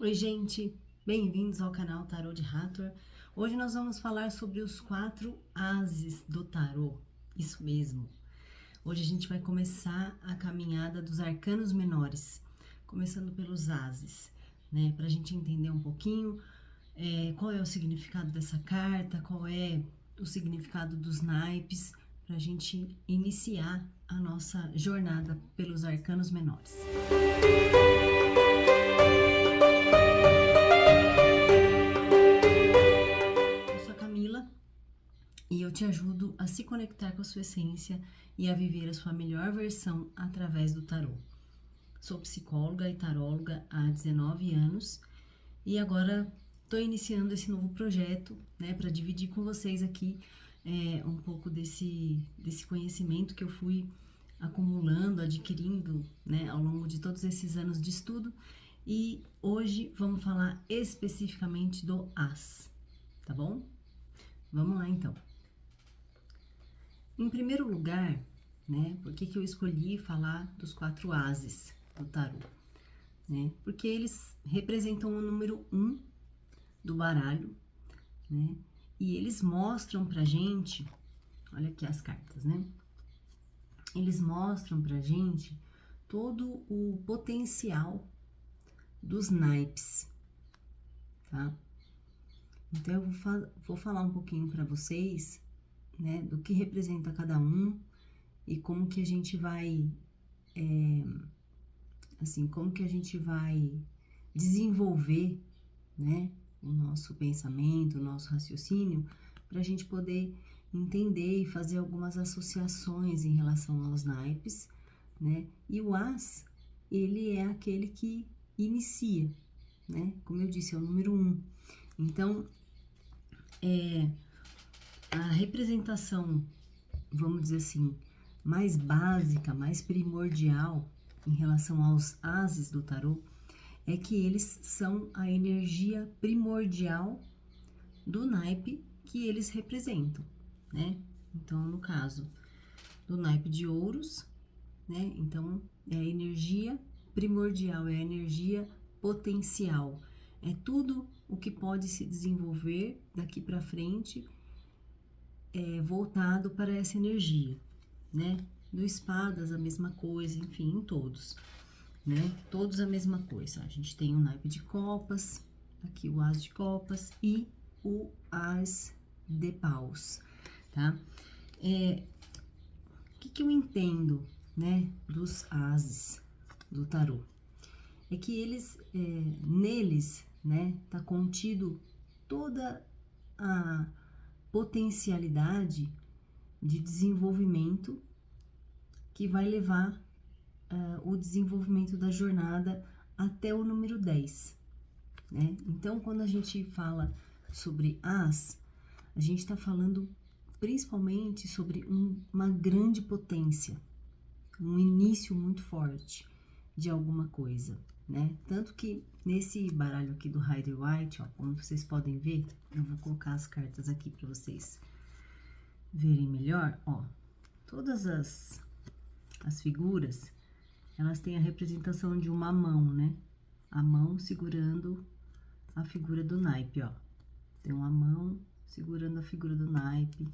Oi, gente! Bem-vindos ao canal Tarô de Hathor. Hoje nós vamos falar sobre os 4 ases do tarô. Isso mesmo. Hoje a gente vai começar a caminhada dos arcanos menores, começando pelos ases, né? Para a gente entender um pouquinho qual é o significado dessa carta, qual é o significado dos naipes, para a gente iniciar a nossa jornada pelos arcanos menores. E eu te ajudo a se conectar com a sua essência e a viver a sua melhor versão através do tarô. Sou psicóloga e taróloga há 19 anos e agora estou iniciando esse novo projeto, né, para dividir com vocês aqui um pouco desse conhecimento que eu fui acumulando, adquirindo, né, ao longo de todos esses anos de estudo. E hoje vamos falar especificamente do As, tá bom? Vamos lá então. Em primeiro lugar, né, por que eu escolhi falar dos 4 ases do tarô? Né? Porque eles representam o número 1 do baralho, né? E eles mostram pra gente, olha aqui as cartas, né? Eles mostram pra gente todo o potencial dos naipes, tá? Então, eu vou falar um pouquinho pra vocês, né, do que representa cada um e como que a gente vai, como que a gente vai desenvolver, né, o nosso pensamento, o nosso raciocínio, para a gente poder entender e fazer algumas associações em relação aos naipes, né, e o As, ele é aquele que inicia, né, como eu disse, é o número 1. Então, a representação, vamos dizer assim, mais básica, mais primordial em relação aos ases do tarô é que eles são a energia primordial do naipe que eles representam, né? Então, no caso do naipe de ouros, né? Então, é a energia primordial, é a energia potencial, é tudo o que pode se desenvolver daqui para frente voltado para essa energia, né? Do espadas, a mesma coisa, enfim, em todos, né? Todos a mesma coisa. A gente tem o naipe de copas, aqui o as de copas e o as de paus, tá? O que eu entendo, né, dos ases do tarô? É que eles, neles, né, tá contido toda a potencialidade de desenvolvimento que vai levar o desenvolvimento da jornada até o número 10, né? Então, quando a gente fala sobre As, a gente está falando principalmente sobre uma grande potência, um início muito forte de alguma coisa, né? Tanto que nesse baralho aqui do Rider-Waite, ó, como vocês podem ver, eu vou colocar as cartas aqui para vocês verem melhor, ó. Todas as figuras, elas têm a representação de uma mão, né? A mão segurando a figura do naipe, ó. Tem uma mão segurando a figura do naipe,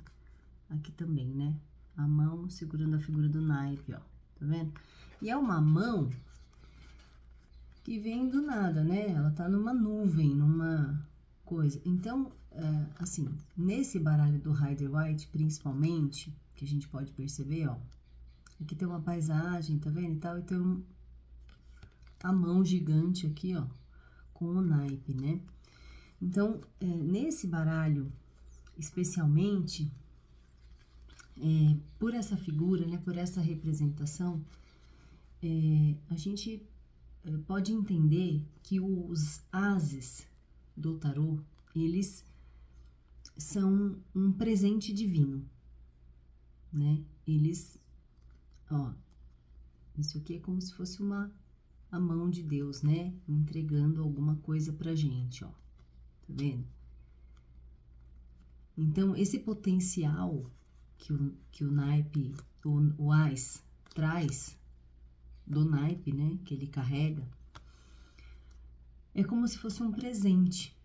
aqui também, né? A mão segurando a figura do naipe, ó. Tá vendo? E é uma mão que vem do nada, né? Ela tá numa nuvem, numa coisa. Então, assim, nesse baralho do Rider-Waite, principalmente, que a gente pode perceber, ó. Aqui tem uma paisagem, tá vendo? E tal, e tem a mão gigante aqui, ó, com o naipe, né? Então, nesse baralho, especialmente, por essa figura, né, por essa representação, a gente pode entender que os ases do tarô, eles são um presente divino, né? Eles, ó, isso aqui é como se fosse a mão de Deus, né? Entregando alguma coisa pra gente, ó. Tá vendo? Então, esse potencial que o naipe, o As traz do naipe, né? Que ele carrega, é como se fosse um presente,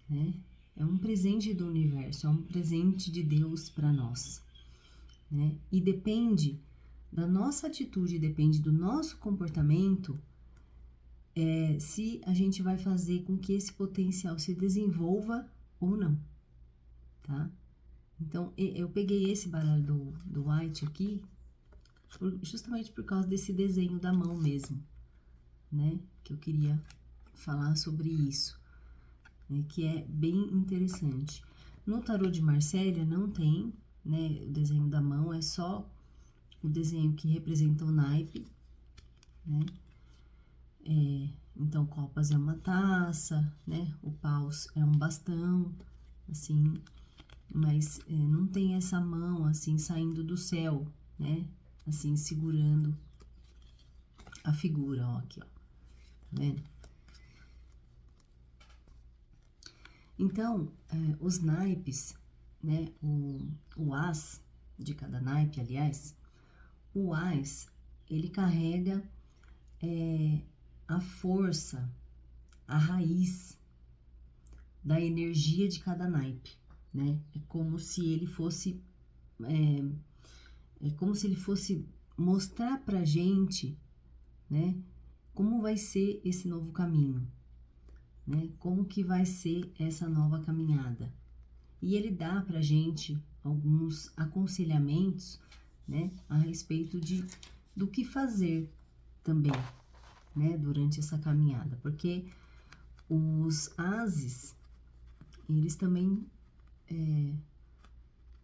né? É um presente do universo, é um presente de Deus para nós, né? E depende da nossa atitude, depende do nosso comportamento, se a gente vai fazer com que esse potencial se desenvolva ou não, tá? Então, eu peguei esse baralho do White aqui, justamente por causa desse desenho da mão mesmo, né? Que eu queria falar sobre isso, né? Que é bem interessante. No tarô de Marsella não tem, né, o desenho da mão, é só o desenho que representa o naipe, né? Então, copas é uma taça, né? O paus é um bastão, assim, mas não tem essa mão, assim, saindo do céu, né? Assim, segurando a figura, ó, aqui, ó, tá vendo? Então, os naipes, né? O as de cada naipe, aliás, o as, ele carrega a força, a raiz da energia de cada naipe, né? É como se ele fosse mostrar pra gente, né, como vai ser esse novo caminho, né? Como que vai ser essa nova caminhada. E ele dá pra gente alguns aconselhamentos, né, a respeito do que fazer também, né, durante essa caminhada, porque os ases, eles também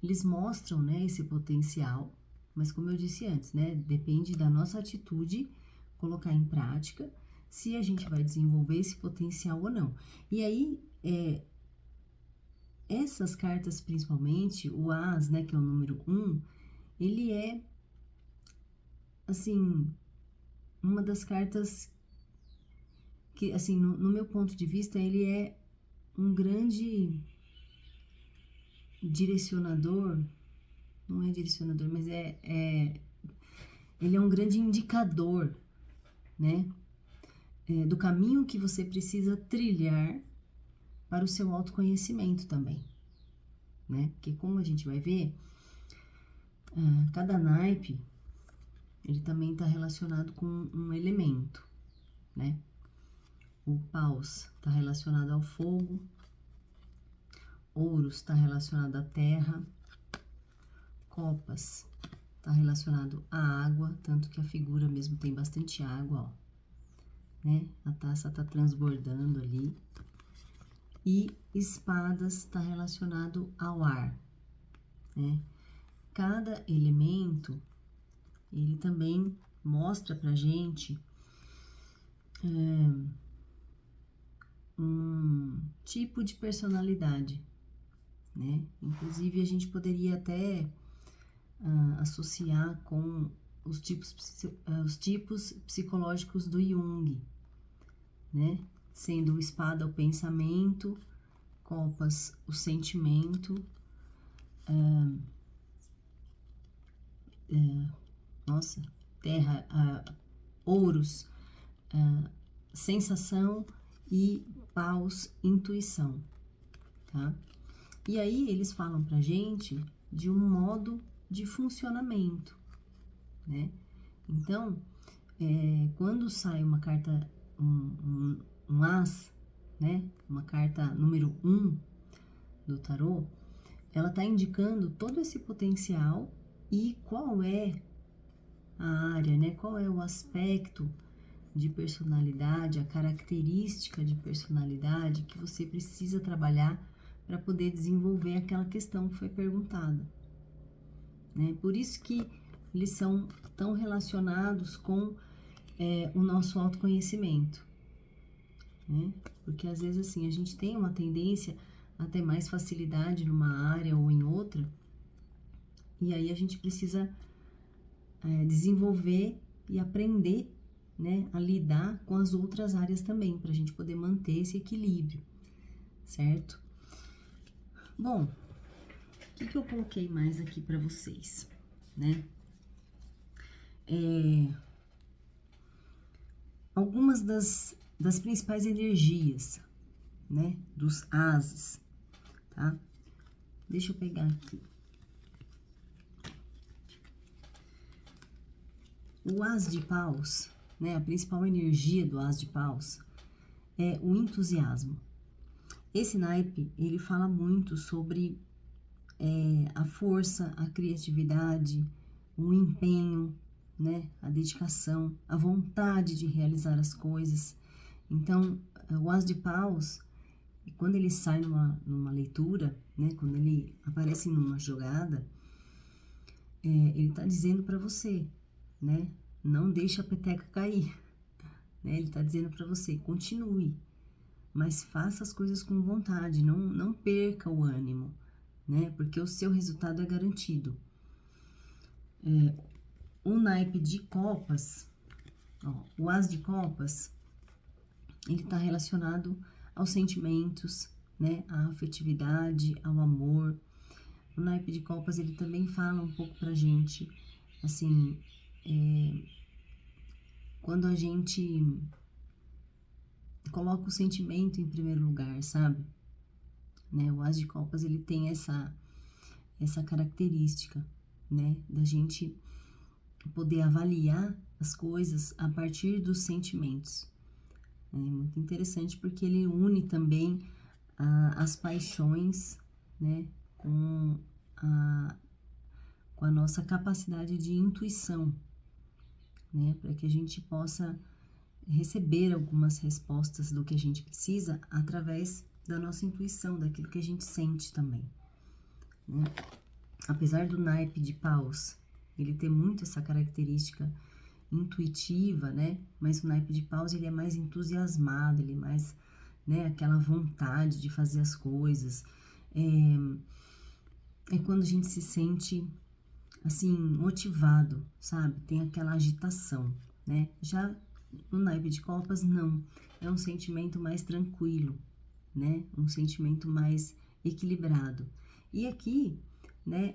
eles mostram, né, esse potencial, mas como eu disse antes, né, depende da nossa atitude colocar em prática se a gente vai desenvolver esse potencial ou não. E aí, essas cartas, principalmente, o as, né, que é o número 1, ele é, assim, uma das cartas que, assim, no meu ponto de vista, ele é um grande direcionador, não é direcionador, mas ele é um grande indicador, né, do caminho que você precisa trilhar para o seu autoconhecimento também, né, porque como a gente vai ver, cada naipe, ele também está relacionado com um elemento, né, o paus está relacionado ao fogo, ouros está relacionado à terra, copas está relacionado à água, tanto que a figura mesmo tem bastante água, ó, né? A taça está transbordando ali. E espadas está relacionado ao ar, né? Cada elemento, ele também mostra pra gente um tipo de personalidade, né? Inclusive, a gente poderia até associar com os tipos psicológicos do Jung, né? Sendo o espada o pensamento, copas o sentimento, terra, ouros, sensação e paus, intuição, tá? E aí eles falam pra gente de um modo de funcionamento, né? Então, quando sai uma carta, um as, né? Uma carta número 1 do tarô, ela tá indicando todo esse potencial e qual é a área, né? Qual é o aspecto de personalidade, a característica de personalidade que você precisa trabalhar para poder desenvolver aquela questão que foi perguntada, né? Por isso que eles são tão relacionados com o nosso autoconhecimento, né? Porque às vezes assim, a gente tem uma tendência a ter mais facilidade numa área ou em outra, e aí a gente precisa desenvolver e aprender, né, a lidar com as outras áreas também, para a gente poder manter esse equilíbrio, certo? Bom, o que eu coloquei mais aqui para vocês, né? Algumas das das principais energias, né, dos ases, tá? Deixa eu pegar aqui. O as de paus, né, a principal energia do as de paus é o entusiasmo. Esse naipe, ele fala muito sobre a força, a criatividade, o empenho, né, a dedicação, a vontade de realizar as coisas. Então, o as de paus, quando ele sai numa leitura, né, quando ele aparece numa jogada, ele tá dizendo para você, né, não deixe a peteca cair, né, ele tá dizendo para você, continue, mas faça as coisas com vontade, não perca o ânimo, né, porque o seu resultado é garantido. O naipe de copas, ó, o as de copas, ele tá relacionado aos sentimentos, né, à afetividade, ao amor. O naipe de copas, ele também fala um pouco pra gente, assim, quando a gente coloca o sentimento em primeiro lugar, sabe? Né? O as de copas, ele tem essa característica, né? Da gente poder avaliar as coisas a partir dos sentimentos. É muito interessante porque ele une também as paixões, né? Com a nossa capacidade de intuição, né? Para que a gente possa receber algumas respostas do que a gente precisa através da nossa intuição, daquilo que a gente sente também, né? Apesar do naipe de paus, ele ter muito essa característica intuitiva, né? Mas o naipe de paus, ele é mais entusiasmado, ele é mais, né, aquela vontade de fazer as coisas. É quando a gente se sente, assim, motivado, sabe? Tem aquela agitação, né? Já no naipe de copas, não. É um sentimento mais tranquilo, né? Um sentimento mais equilibrado. E aqui, né,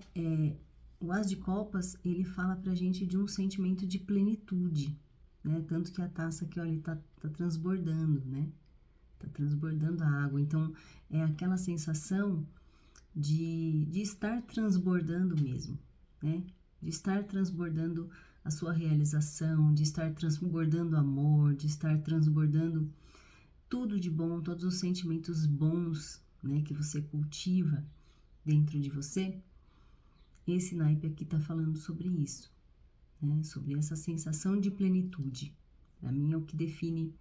o as de copas, ele fala pra gente de um sentimento de plenitude, né? Tanto que a taça aqui, olha, tá transbordando, né? Tá transbordando a água. Então, é aquela sensação de estar transbordando mesmo, né? De estar transbordando a sua realização, de estar transbordando amor, de estar transbordando tudo de bom, todos os sentimentos bons, né, que você cultiva dentro de você. Esse naipe aqui tá falando sobre isso, né? Sobre essa sensação de plenitude. Para mim é o que define,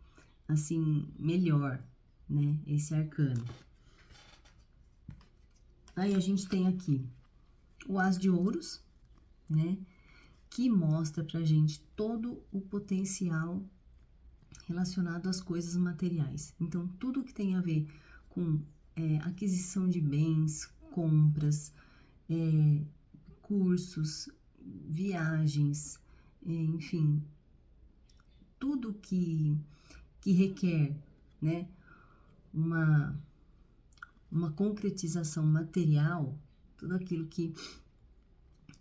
assim, melhor, né, esse arcano. Aí a gente tem aqui o as de ouros, né, que mostra pra gente todo o potencial relacionado às coisas materiais. Então, tudo que tem a ver com aquisição de bens, compras, cursos, viagens, enfim, tudo que requer, né, uma concretização material, tudo aquilo que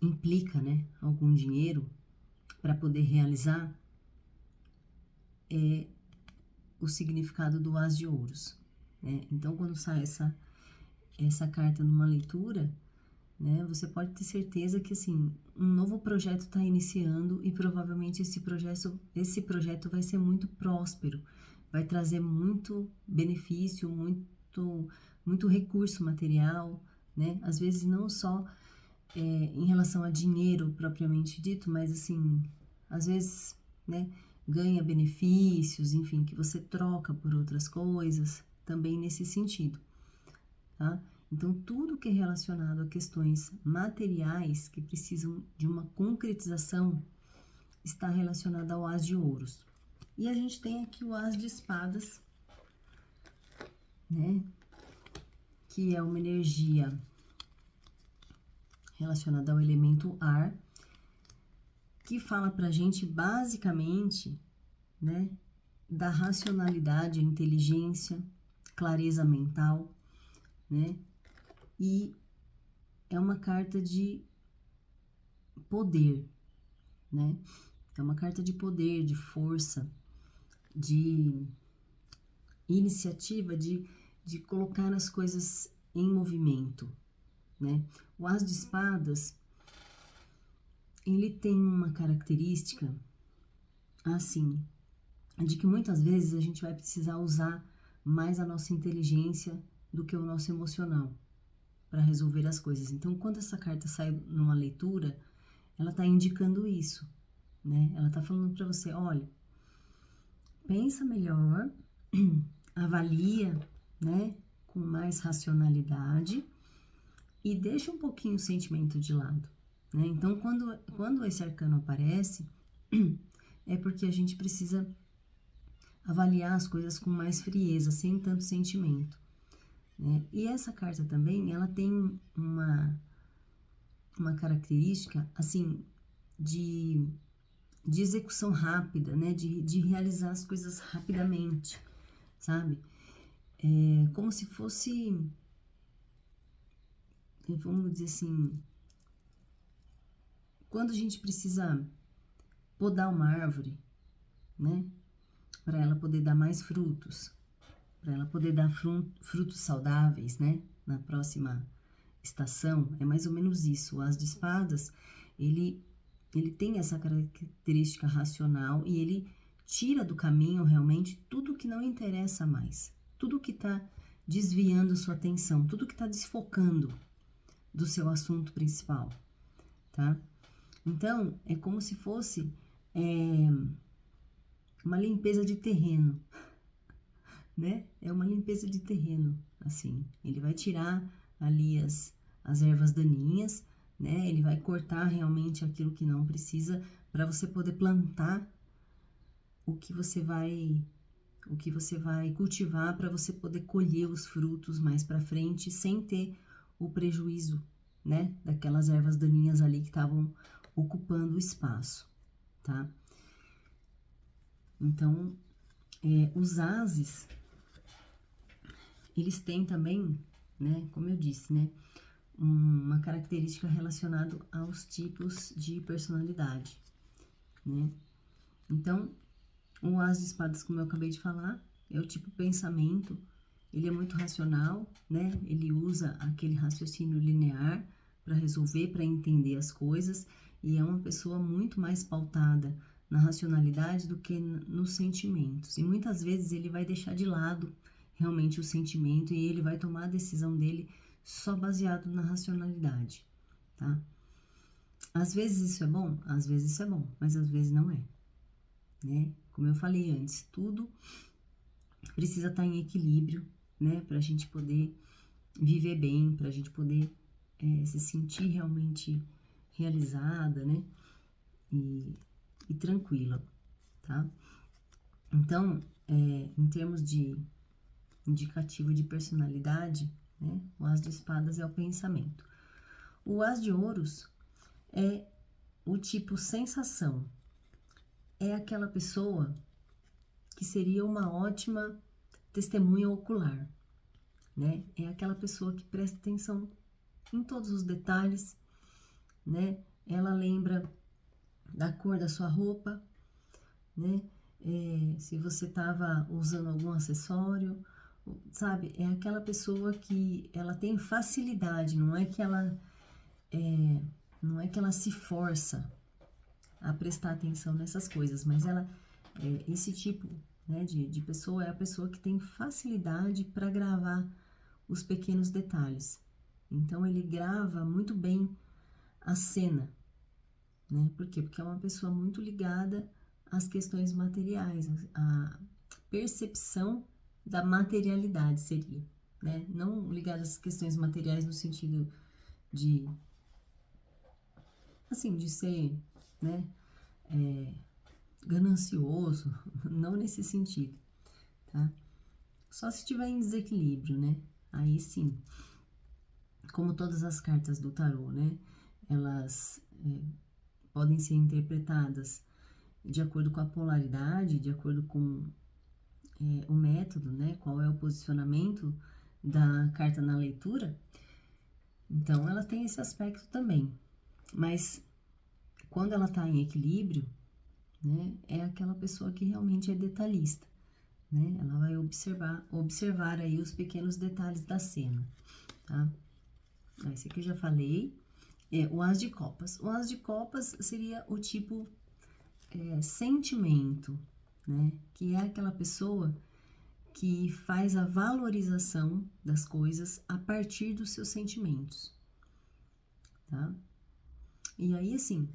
implica, né, algum dinheiro para poder realizar, é o significado do as de ouros, né? Então, quando sai essa carta numa leitura, né, você pode ter certeza que, assim, um novo projeto está iniciando e provavelmente esse projeto vai ser muito próspero, vai trazer muito benefício, muito recurso material, né? Às vezes não só em relação a dinheiro propriamente dito, mas assim, às vezes, né, ganha benefícios, enfim, que você troca por outras coisas, também nesse sentido, tá? Então, tudo que é relacionado a questões materiais que precisam de uma concretização está relacionado ao as de ouros. E a gente tem aqui o as de espadas, né, que é uma energia relacionada ao elemento ar, que fala pra gente basicamente, né, da racionalidade, a inteligência, clareza mental, né, e é uma carta de poder, né, é uma carta de poder, de força, de iniciativa de colocar as coisas em movimento, né? O As de Espadas, ele tem uma característica, assim, de que muitas vezes a gente vai precisar usar mais a nossa inteligência do que o nosso emocional para resolver as coisas. Então, quando essa carta sai numa leitura, ela está indicando isso, né? Ela está falando para você, olha, pensa melhor, avalia, né, com mais racionalidade e deixa um pouquinho o sentimento de lado, né? Então, quando esse arcano aparece, é porque a gente precisa avaliar as coisas com mais frieza, sem tanto sentimento, né? E essa carta também, ela tem uma característica, assim, de execução rápida, né? De realizar as coisas rapidamente, sabe? É como se fosse, vamos dizer assim, quando a gente precisa podar uma árvore, né? Para ela poder dar mais frutos, para ela poder dar frutos saudáveis, né? Na próxima estação, é mais ou menos isso. O As de Espadas, ele tem essa característica racional e ele tira do caminho realmente tudo que não interessa mais, tudo que está desviando sua atenção, tudo que está desfocando do seu assunto principal, tá? Então, é como se fosse uma limpeza de terreno, né? É uma limpeza de terreno, assim. Ele vai tirar ali as ervas daninhas, né? Ele vai cortar realmente aquilo que não precisa para você poder plantar o que você vai cultivar para você poder colher os frutos mais para frente sem ter o prejuízo, né? Daquelas ervas daninhas ali que estavam ocupando o espaço, tá? Então, os ases, eles têm também, né, como eu disse, né, uma característica relacionada aos tipos de personalidade, né? Então, o As de Espadas, como eu acabei de falar, é o tipo pensamento, ele é muito racional, né? Ele usa aquele raciocínio linear para resolver, para entender as coisas, e é uma pessoa muito mais pautada na racionalidade do que nos sentimentos. E muitas vezes ele vai deixar de lado realmente o sentimento e ele vai tomar a decisão dele só baseado na racionalidade, tá? Às vezes isso é bom, às vezes isso é bom, mas às vezes não é, né? Como eu falei antes, tudo precisa estar em equilíbrio, né? Pra gente poder viver bem, pra gente poder se sentir realmente realizada, né? E tranquila, tá? Então, em termos de indicativo de personalidade, né? O As de Espadas é o pensamento. O As de Ouros é o tipo sensação. É aquela pessoa que seria uma ótima testemunha ocular, né? É aquela pessoa que presta atenção em todos os detalhes, né? Ela lembra da cor da sua roupa, né? Se você estava usando algum acessório, sabe? É aquela pessoa que ela tem facilidade, não é que ela se força a prestar atenção nessas coisas, mas esse tipo, né, de pessoa é a pessoa que tem facilidade para gravar os pequenos detalhes. Então ele grava muito bem a cena, né? Por quê? Porque é uma pessoa muito ligada às questões materiais, a percepção da materialidade seria, né? Não ligada às questões materiais no sentido de, assim, de ser, né, ganancioso, não nesse sentido, tá? Só se estiver em desequilíbrio, né? Aí sim, como todas as cartas do tarô, né? Elas podem ser interpretadas de acordo com a polaridade, de acordo com o método, né? Qual é o posicionamento da carta na leitura. Então, ela tem esse aspecto também. Mas, quando ela está em equilíbrio, né? É aquela pessoa que realmente é detalhista, né? Ela vai observar aí os pequenos detalhes da cena, tá? Esse aqui eu já falei. O As de Copas. O As de Copas seria o tipo sentimento, né? Que é aquela pessoa que faz a valorização das coisas a partir dos seus sentimentos, tá? E aí, assim,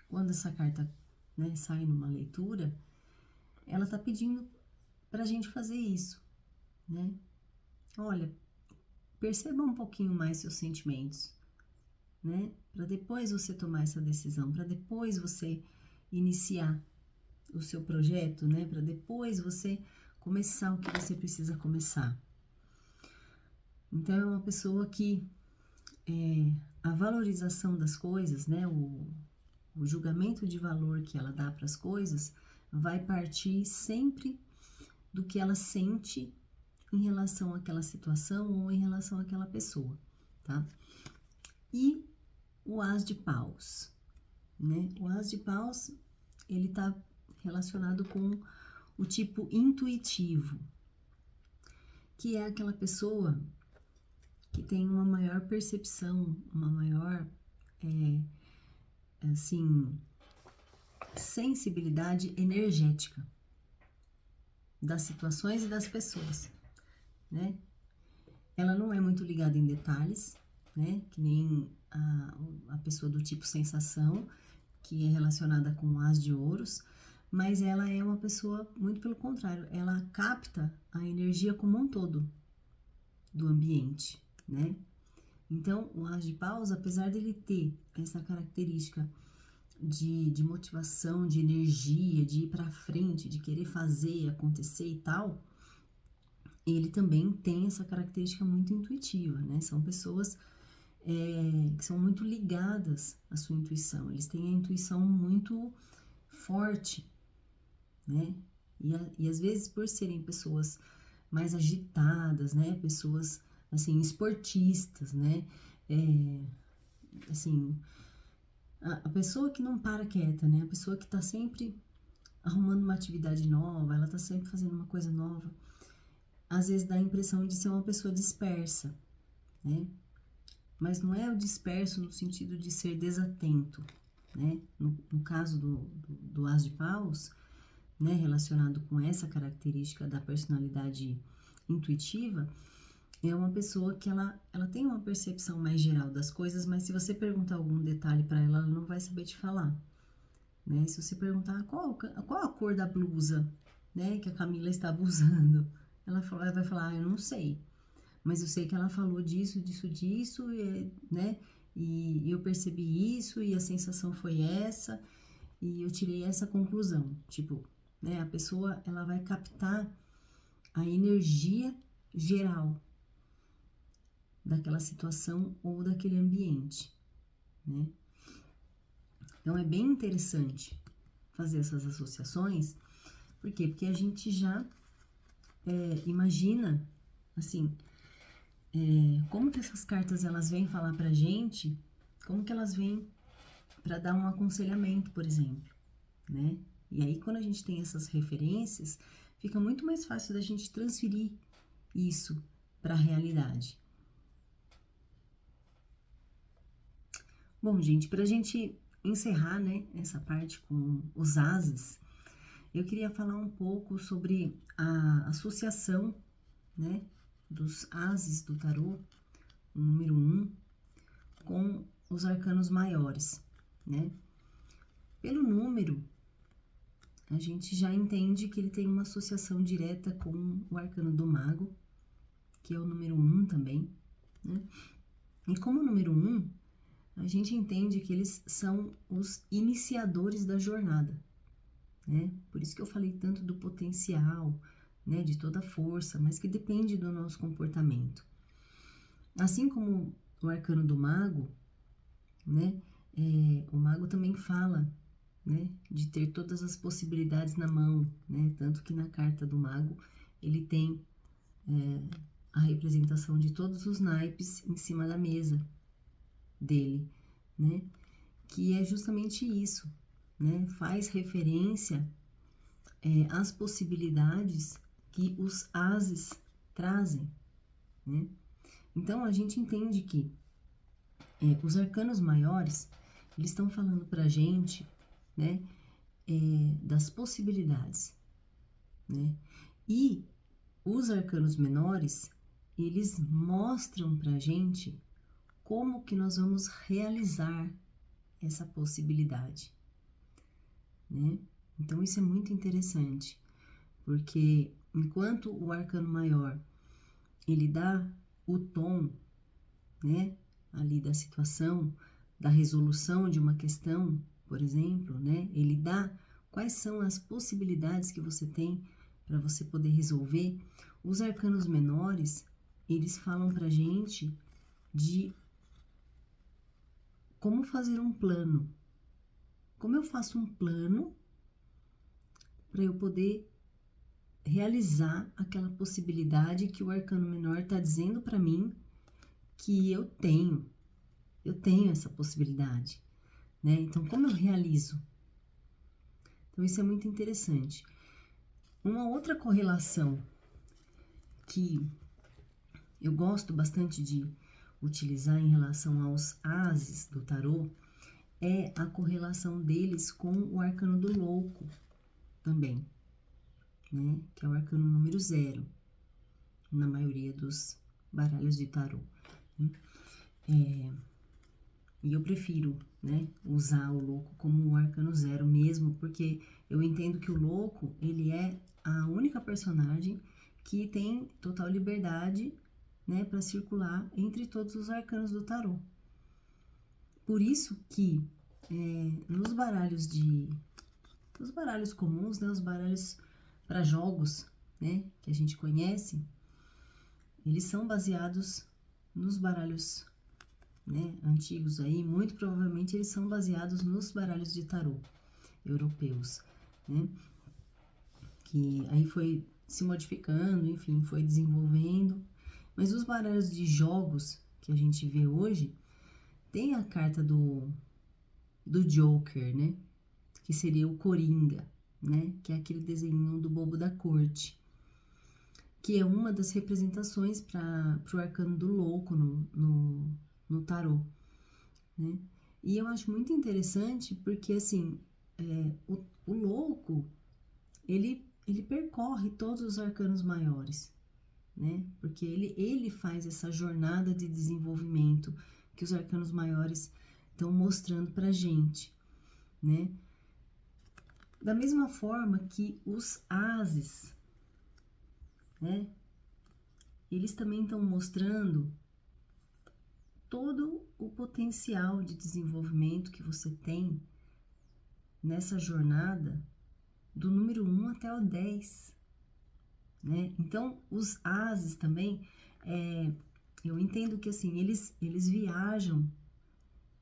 quando essa carta, né, sai numa leitura, ela tá pedindo pra gente fazer isso, né? Olha, perceba um pouquinho mais seus sentimentos, né? Para depois você tomar essa decisão, para depois você iniciar o seu projeto, né? Para depois você começar o que você precisa começar. Então, é uma pessoa que a valorização das coisas, né? O julgamento de valor que ela dá para as coisas vai partir sempre do que ela sente em relação àquela situação ou em relação àquela pessoa, tá? E o As de Paus, né? O As de Paus, ele tá relacionado com o tipo intuitivo, que é aquela pessoa que tem uma maior percepção, uma maior, assim, sensibilidade energética das situações e das pessoas, né? Ela não é muito ligada em detalhes, né? Que nem a pessoa do tipo sensação, que é relacionada com o As de Ouros, mas ela é uma pessoa, muito pelo contrário, ela capta a energia como um todo do ambiente, né? Então, o As de Paus, apesar dele ter essa característica de motivação, de energia, de ir para frente, de querer fazer acontecer e tal, ele também tem essa característica muito intuitiva, né? São pessoas que são muito ligadas à sua intuição, eles têm a intuição muito forte, né? E às vezes, por serem pessoas mais agitadas, né? Pessoas, assim, esportistas, né? Assim, a pessoa que não para quieta, né? A pessoa que tá sempre arrumando uma atividade nova, ela tá sempre fazendo uma coisa nova, às vezes dá a impressão de ser uma pessoa dispersa, né? Mas não é o disperso no sentido de ser desatento, né? No caso do As de Paus, né, relacionado com essa característica da personalidade intuitiva, é uma pessoa que ela tem uma percepção mais geral das coisas, mas se você perguntar algum detalhe para ela, ela não vai saber te falar, né? Se você perguntar qual a cor da blusa, né, que a Camila estava usando, ela vai falar, eu não sei, mas eu sei que ela falou disso, né? E eu percebi isso e a sensação foi essa e eu tirei essa conclusão, tipo, né? A pessoa, ela vai captar a energia geral daquela situação ou daquele ambiente, né? Então, é bem interessante fazer essas associações. Por quê? Porque a gente já imagina, assim, como que essas cartas, elas vêm falar pra gente, como que elas vêm para dar um aconselhamento, por exemplo, né? E aí, quando a gente tem essas referências, fica muito mais fácil da gente transferir isso para a realidade. Bom, gente, para a gente encerrar, né, essa parte com os ases, eu queria falar um pouco sobre a associação, né, dos ases do tarô, o número 1, com os arcanos maiores, né? Pelo número, a gente já entende que ele tem uma associação direta com o arcano do mago, que é o número 1 também, né? E como o número 1, a gente entende que eles são os iniciadores da jornada, né? Por isso que eu falei tanto do potencial, né, de toda a força, mas que depende do nosso comportamento. Assim como o arcano do mago, né, o mago também fala, né, de ter todas as possibilidades na mão, né? Tanto que na carta do mago ele tem a representação de todos os naipes em cima da mesa dele, né? Que é justamente isso, né? Faz referência as possibilidades que os ases trazem, né? Então, a gente entende que os arcanos maiores, eles estão falando pra gente, né, das possibilidades, né? E os arcanos menores, eles mostram pra gente como que nós vamos realizar essa possibilidade, né? Então, isso é muito interessante, porque enquanto o arcano maior, ele dá o tom, né, ali da situação, da resolução de uma questão, por exemplo, né, ele dá quais são as possibilidades que você tem para você poder resolver. Os arcanos menores, eles falam pra gente de como fazer um plano. Como eu faço um plano para eu poder realizar aquela possibilidade que o arcano menor está dizendo para mim que eu tenho essa possibilidade, né? Então, como eu realizo? Então, isso é muito interessante. Uma outra correlação que eu gosto bastante de utilizar em relação aos ases do tarô é a correlação deles com o arcano do louco também, né? Que é o arcano número 0, na maioria dos baralhos de tarô, né? E eu prefiro, né, usar o louco como o arcano 0 mesmo, porque eu entendo que o louco, ele é a única personagem que tem total liberdade, né, para circular entre todos os arcanos do tarô. Por isso que nos baralhos comuns, né, os baralhos para jogos, né, que a gente conhece, eles são baseados nos baralhos, né, antigos aí, muito provavelmente eles são baseados nos baralhos de tarô europeus, né, que aí foi se modificando, enfim, foi desenvolvendo, mas os baralhos de jogos que a gente vê hoje, tem a carta do Joker, né, que seria o Coringa, né, que é aquele desenho do bobo da corte, que é uma das representações para o arcano do louco no tarô, né? E eu acho muito interessante porque, assim, o louco, ele percorre todos os arcanos maiores, né? Porque ele faz essa jornada de desenvolvimento que os arcanos maiores estão mostrando pra gente, né? Da mesma forma que os ases, né? Eles também estão mostrando todo o potencial de desenvolvimento que você tem nessa jornada do número 1 até o 10, né? Então, os ases também, eu entendo que, assim, eles viajam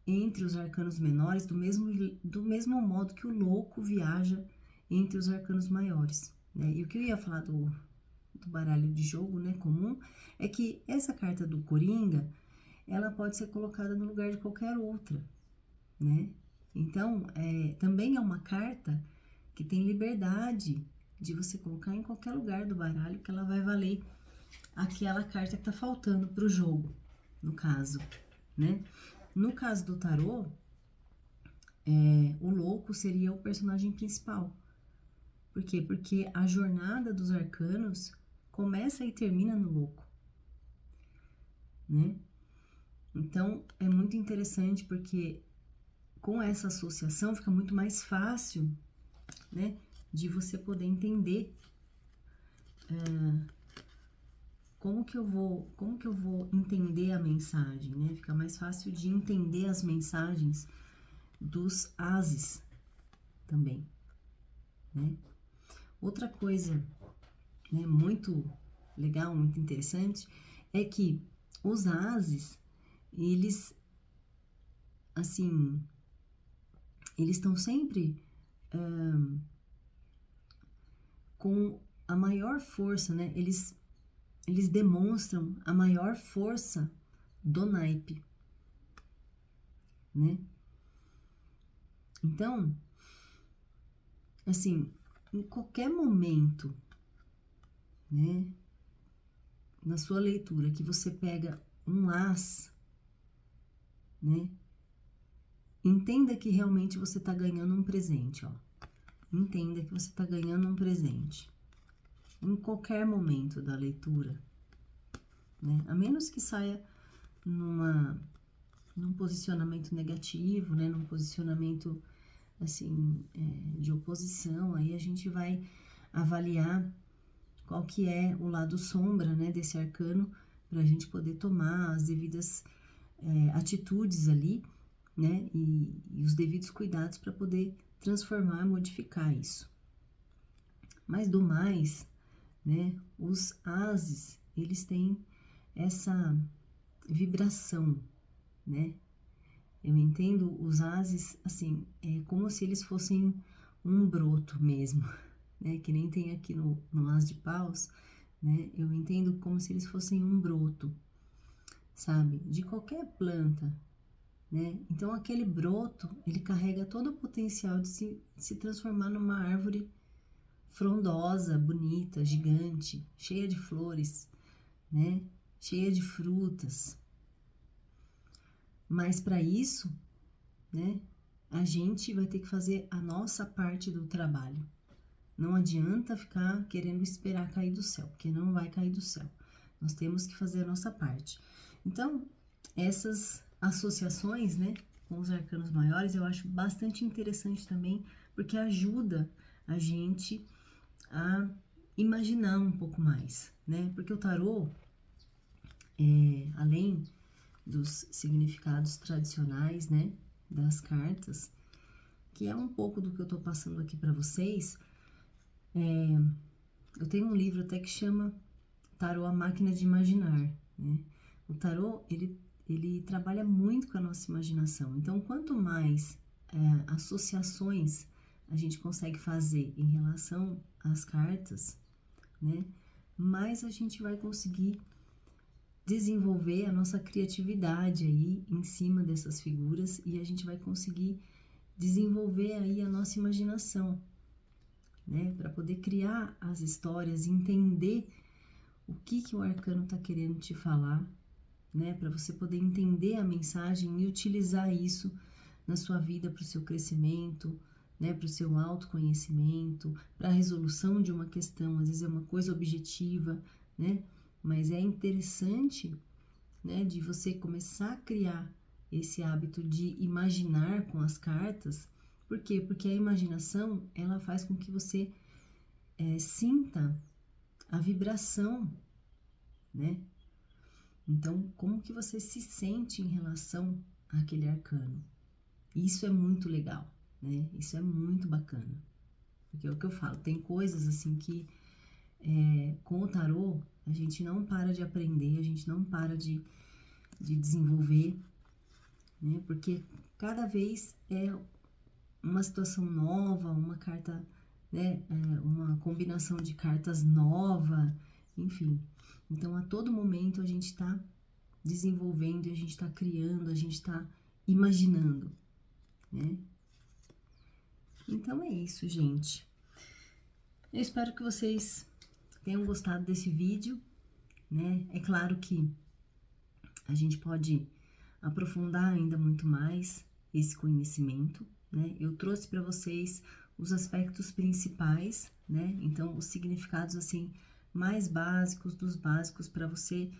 entre os arcanos menores do mesmo modo que o louco viaja entre os arcanos maiores, né? E o que eu ia falar do baralho de jogo, né, comum, é que essa carta do Coringa, ela pode ser colocada no lugar de qualquer outra, né? Então, também é uma carta que tem liberdade de você colocar em qualquer lugar do baralho, que ela vai valer aquela carta que tá faltando pro jogo, no caso, né? No caso do tarô, o louco seria o personagem principal. Por quê? Porque a jornada dos arcanos começa e termina no louco, né? Então, é muito interessante porque com essa associação fica muito mais fácil, né, de você poder entender como que eu vou entender a mensagem, né? Fica mais fácil de entender as mensagens dos ases também, né? Outra coisa, né, muito legal, muito interessante, é que os ases, eles, assim, eles estão sempre com a maior força, né? Eles demonstram a maior força do naipe, né? Então, assim, em qualquer momento, né, na sua leitura, que você pega um as, né, entenda que realmente você está ganhando um presente, ó. Entenda que você está ganhando um presente. Em qualquer momento da leitura, né? A menos que saia num posicionamento negativo, né? Num posicionamento, assim, de oposição, aí a gente vai avaliar qual que é o lado sombra, né? Desse arcano, para a gente poder tomar as devidas atitudes ali, né? E os devidos cuidados para poder transformar, modificar isso. Mas do mais, né? Os ases, eles têm essa vibração, né? Eu entendo os ases, assim, é como se eles fossem um broto mesmo, né? Que nem tem aqui no as de paus, né? Eu entendo como se eles fossem um broto, sabe? De qualquer planta, né? Então, aquele broto, ele carrega todo o potencial de se transformar numa árvore frondosa, bonita, gigante, cheia de flores, né? Cheia de frutas. Mas para isso, né? A gente vai ter que fazer a nossa parte do trabalho. Não adianta ficar querendo esperar cair do céu, porque não vai cair do céu. Nós temos que fazer a nossa parte. Então, essas associações, né, com os arcanos maiores, eu acho bastante interessante também, porque ajuda a gente a imaginar um pouco mais, né? Porque o tarô, além dos significados tradicionais, né, das cartas, que é um pouco do que eu tô passando aqui para vocês, eu tenho um livro até que chama Tarô, a Máquina de Imaginar, né? O tarô, ele trabalha muito com a nossa imaginação. Então, quanto mais associações a gente consegue fazer em relação às cartas, né, mais a gente vai conseguir desenvolver a nossa criatividade aí em cima dessas figuras e a gente vai conseguir desenvolver aí a nossa imaginação, né, para poder criar as histórias, entender o que o arcano está querendo te falar, né, para você poder entender a mensagem e utilizar isso na sua vida para o seu crescimento, né, para o seu autoconhecimento, para a resolução de uma questão. Às vezes é uma coisa objetiva, né, mas é interessante, né, de você começar a criar esse hábito de imaginar com as cartas. Por quê? Porque a imaginação, ela faz com que você sinta a vibração, né? Então, como que você se sente em relação àquele arcano? Isso é muito legal, né? Isso é muito bacana. Porque é o que eu falo, tem coisas assim que com o tarô a gente não para de aprender, a gente não para de desenvolver, né? Porque cada vez é uma situação nova, uma carta, né? Uma combinação de cartas nova, enfim. Então, a todo momento a gente está desenvolvendo, a gente está criando, a gente está imaginando, né? Então é isso, gente. Eu espero que vocês tenham gostado desse vídeo, né? É claro que a gente pode aprofundar ainda muito mais esse conhecimento, né? Eu trouxe para vocês os aspectos principais, né? Então, os significados assim mais básicos dos básicos para você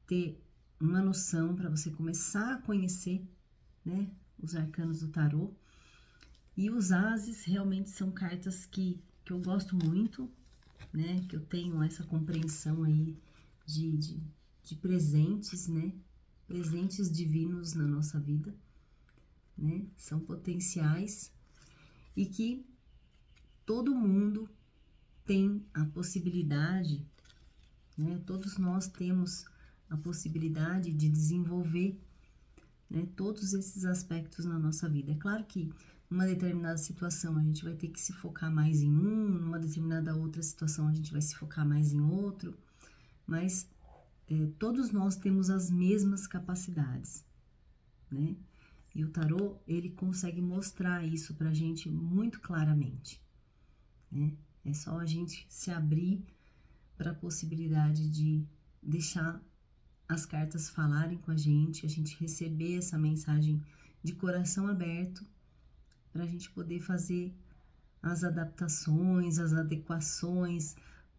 ter uma noção, para você começar a conhecer, né, os arcanos do tarô. E os ases realmente são cartas que eu gosto muito, né, que eu tenho essa compreensão aí de presentes, né, presentes divinos na nossa vida, né, são potenciais e que todo mundo tem a possibilidade, né, todos nós temos a possibilidade de desenvolver, né, todos esses aspectos na nossa vida. É claro que numa determinada situação a gente vai ter que se focar mais em um, numa determinada outra situação a gente vai se focar mais em outro, mas todos nós temos as mesmas capacidades, né? E o tarô, ele consegue mostrar isso pra gente muito claramente, né? É só a gente se abrir para a possibilidade de deixar as cartas falarem com a gente receber essa mensagem de coração aberto, para a gente poder fazer as adaptações, as adequações,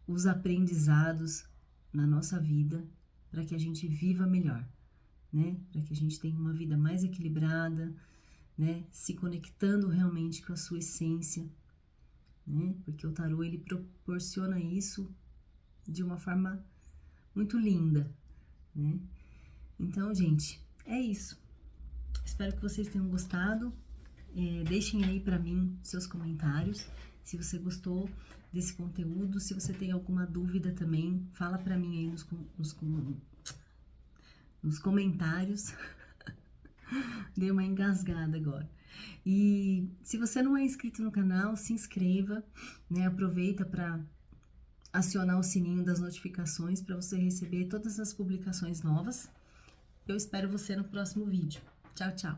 os aprendizados na nossa vida, para que a gente viva melhor, né? Para que a gente tenha uma vida mais equilibrada, né? Se conectando realmente com a sua essência, né? Porque o tarô, ele proporciona isso de uma forma muito linda, né? Então, gente, é isso. Espero que vocês tenham gostado. Deixem aí para mim seus comentários, se você gostou desse conteúdo, se você tem alguma dúvida também, fala para mim aí nos comentários. Dei uma engasgada agora. E se você não é inscrito no canal, se inscreva, né? Aproveita para acionar o sininho das notificações para você receber todas as publicações novas. Eu espero você no próximo vídeo. Tchau, tchau!